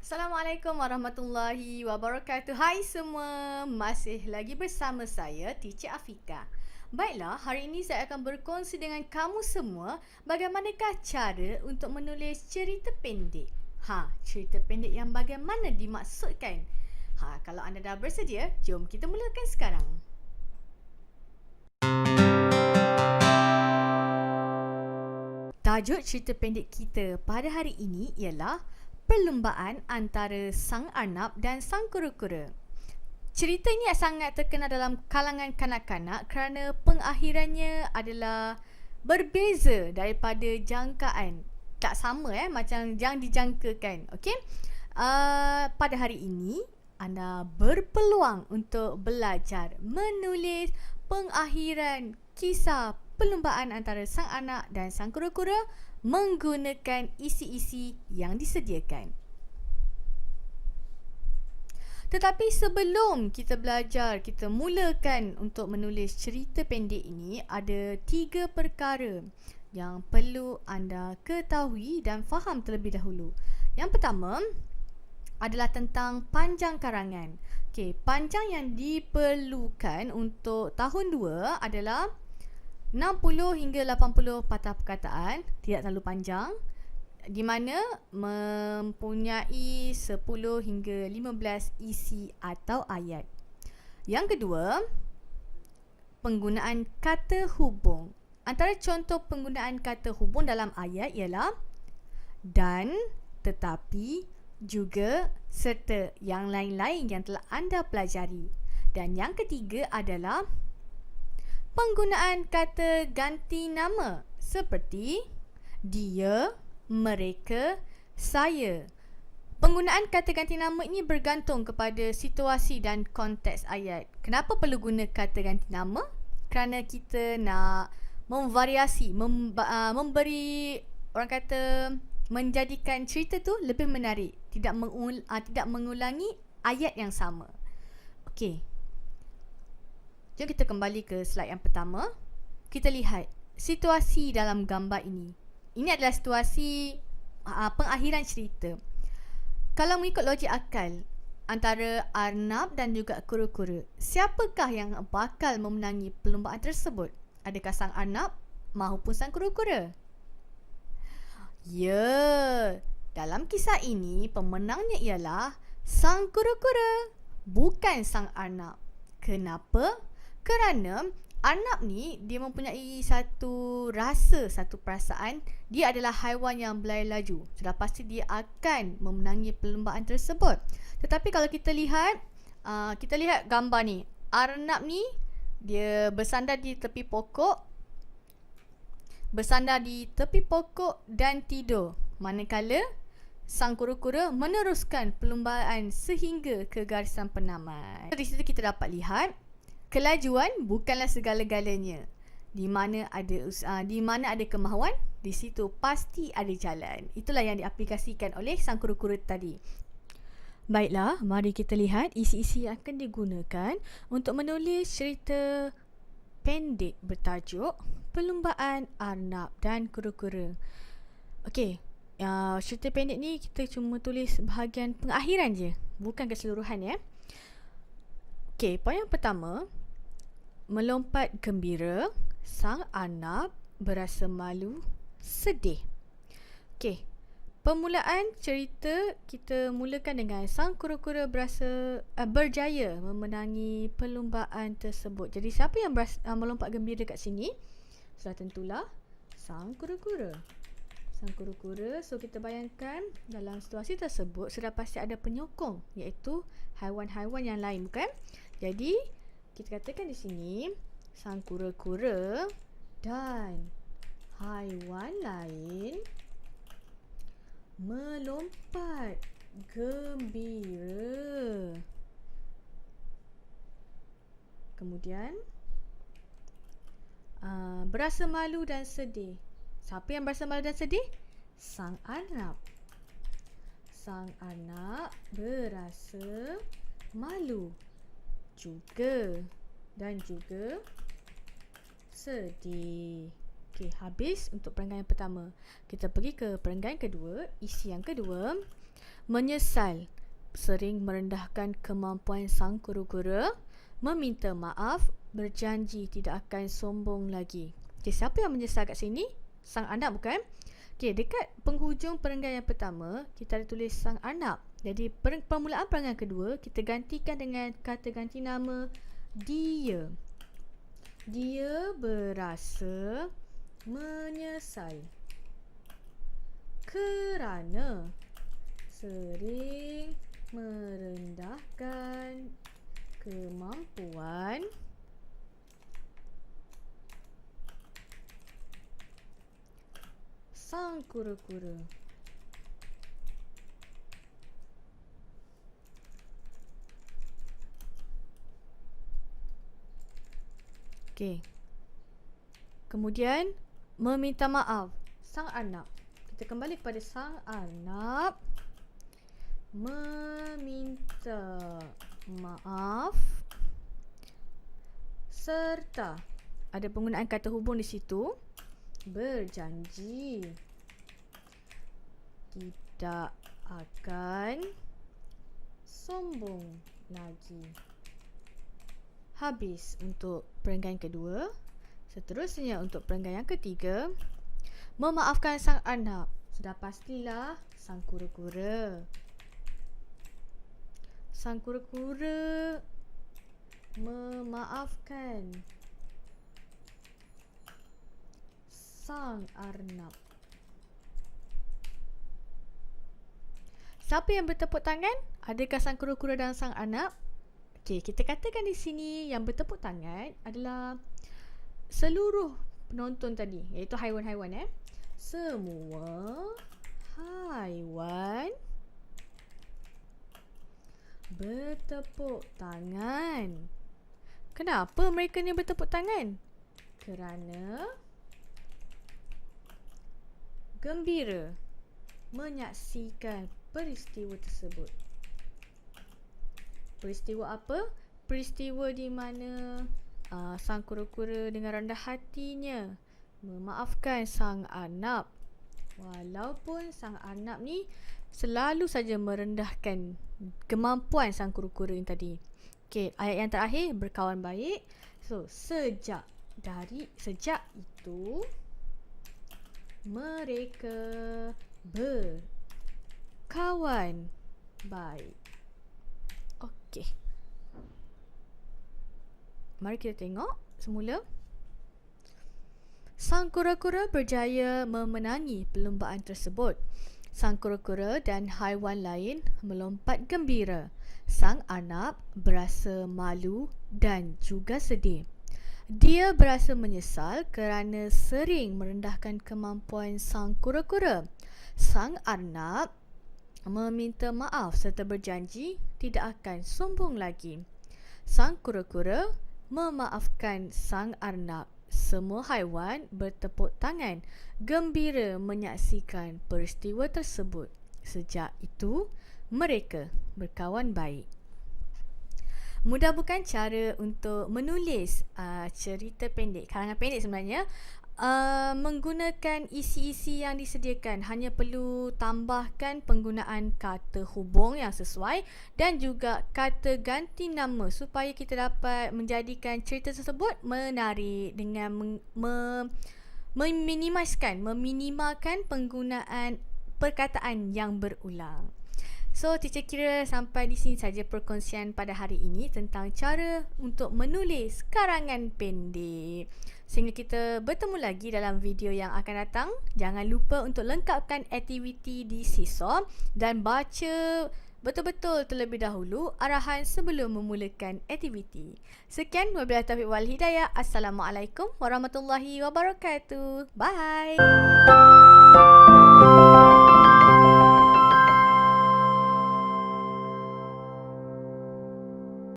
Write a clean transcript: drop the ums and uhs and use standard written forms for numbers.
Assalamualaikum warahmatullahi wabarakatuh. Hai semua, masih lagi bersama saya Teacher Afika. Baiklah, hari ini saya akan berkongsi dengan kamu semua bagaimanakah cara untuk menulis cerita pendek. Cerita pendek yang bagaimana dimaksudkan? Kalau anda dah bersedia, jom kita mulakan sekarang. Tajuk cerita pendek kita pada hari ini ialah perlumbaan antara sang arnab dan sang kura-kura. Cerita ini sangat terkenal dalam kalangan kanak-kanak kerana pengakhirannya adalah berbeza daripada jangkaan. Tak sama macam yang dijangkakan. Okey. Pada hari ini anda berpeluang untuk belajar menulis pengakhiran kisah perlumbaan antara sang anak dan sang kura-kura menggunakan isi-isi yang disediakan. Tetapi sebelum kita belajar, kita mulakan untuk menulis cerita pendek ini, ada 3 perkara yang perlu anda ketahui dan faham terlebih dahulu. Yang pertama adalah tentang panjang karangan. Panjang yang diperlukan untuk tahun 2 adalah 60 hingga 80 patah perkataan, tidak terlalu panjang, di mana mempunyai 10 hingga 15 isi atau ayat. Yang kedua, penggunaan kata hubung. Antara contoh penggunaan kata hubung dalam ayat ialah dan, tetapi, juga, serta yang lain-lain yang telah anda pelajari. Dan yang ketiga adalah penggunaan kata ganti nama seperti dia, mereka, saya. Penggunaan kata ganti nama ini bergantung kepada situasi dan konteks ayat. Kenapa perlu guna kata ganti nama? Kerana kita nak memvariasi, memberi, orang kata, menjadikan cerita tu lebih menarik, tidak mengulangi ayat yang sama. Okey. Jom kita kembali ke slide yang pertama. Kita lihat situasi dalam gambar ini. Ini adalah situasi pengakhiran cerita. Kalau mengikut logik akal antara arnab dan juga kura-kura, siapakah yang bakal memenangi perlumbaan tersebut? Adakah sang arnab maupun sang kura-kura? Ya, dalam kisah ini pemenangnya ialah sang kura-kura, bukan sang arnab. Kenapa? Kerana arnab ni dia mempunyai satu rasa, satu perasaan. Dia adalah haiwan yang berlari laju. Sudah pasti dia akan memenangi perlumbaan tersebut. Tetapi kalau kita lihat gambar ni. Arnab ni dia bersandar di tepi pokok. Dan tidur. Manakala sang kura-kura meneruskan perlumbaan sehingga ke garisan penamat. Di situ kita dapat lihat kelajuan bukanlah segala-galanya. Di mana ada kemahuan, di situ pasti ada jalan. Itulah yang diaplikasikan oleh sang kura-kura tadi. Baiklah, mari kita lihat isi-isi yang akan digunakan untuk menulis cerita pendek bertajuk Perlumbaan Arnab dan Kura-kura. Okey, cerita pendek ni kita cuma tulis bahagian pengakhiran je, bukan keseluruhan ya. Okey, poin yang pertama, melompat gembira, sang arnab berasa malu, sedih. Okey, permulaan cerita kita mulakan dengan sang kura-kura berjaya memenangi perlumbaan tersebut. Jadi siapa yang melompat gembira kat sini? Sudah tentulah sang kura-kura. Sang kura-kura, so kita bayangkan dalam situasi tersebut sudah pasti ada penyokong, iaitu haiwan-haiwan yang lain, bukan? Jadi kita katakan di sini sang kura-kura dan haiwan lain melompat gembira. Kemudian berasa malu dan sedih. Siapa yang berasa malu dan sedih? Sang arnab. Sang arnab berasa malu dan juga sedih. Okey, habis untuk perenggan yang pertama. Kita pergi ke perenggan kedua, isi yang kedua. menyesal, sering merendahkan kemampuan sang kura-kura, meminta maaf, berjanji tidak akan sombong lagi. Okay, siapa yang menyesal kat sini? Sang anak bukan? Okay, dekat penghujung perenggan yang pertama, kita ada tulis sang anak. Jadi permulaan perenggan kedua, kita gantikan dengan kata ganti nama dia. Dia berasa menyesal kerana sering merendahkan kemampuan sang kura-kura. Okey. Kemudian meminta maaf sang anak. Kita kembali kepada sang anak. Meminta maaf serta ada penggunaan kata hubung di situ. Berjanji tidak akan sombong lagi. Habis untuk perenggan kedua. Seterusnya untuk perenggan yang ketiga, memaafkan sang anak. Sudah pastilah sang kura-kura. Sang kura-kura memaafkan sang arnab. Siapa yang bertepuk tangan? Adakah sang kura-kura dan sang arnab? Okey, kita katakan di sini yang bertepuk tangan adalah seluruh penonton tadi, iaitu haiwan-haiwan. Semua haiwan bertepuk tangan. Kenapa mereka ni bertepuk tangan? Kerana gembira menyaksikan peristiwa tersebut. Peristiwa apa? Peristiwa di mana sang kura-kura dengan rendah hatinya memaafkan sang arnab. Walaupun sang arnab ni selalu saja merendahkan kemampuan sang kura-kura yang tadi. Okey, ayat yang terakhir, berkawan baik. So, sejak itu mereka berkawan baik. Okey. Mari kita tengok semula. Sang kura-kura berjaya memenangi perlombaan tersebut. Sang kura-kura dan haiwan lain melompat gembira. Sang arnab berasa malu dan juga sedih. Dia berasa menyesal kerana sering merendahkan kemampuan sang kura-kura. Sang arnab meminta maaf serta berjanji tidak akan sombong lagi. Sang kura-kura memaafkan sang arnab. Semua haiwan bertepuk tangan, gembira menyaksikan peristiwa tersebut. Sejak itu, mereka berkawan baik. Mudah bukan cara untuk menulis cerita pendek, karangan pendek sebenarnya, menggunakan isi-isi yang disediakan. Hanya perlu tambahkan penggunaan kata hubung yang sesuai dan juga kata ganti nama supaya kita dapat menjadikan cerita tersebut menarik dengan meminimalkan penggunaan perkataan yang berulang. So, teacher kira sampai di sini saja perkongsian pada hari ini tentang cara untuk menulis karangan pendek. Sehingga kita bertemu lagi dalam video yang akan datang. Jangan lupa untuk lengkapkan aktiviti di Seesaw dan baca betul-betul terlebih dahulu arahan sebelum memulakan aktiviti. Sekian, wabillahi taufiq wal hidayah. Assalamualaikum warahmatullahi wabarakatuh. Bye.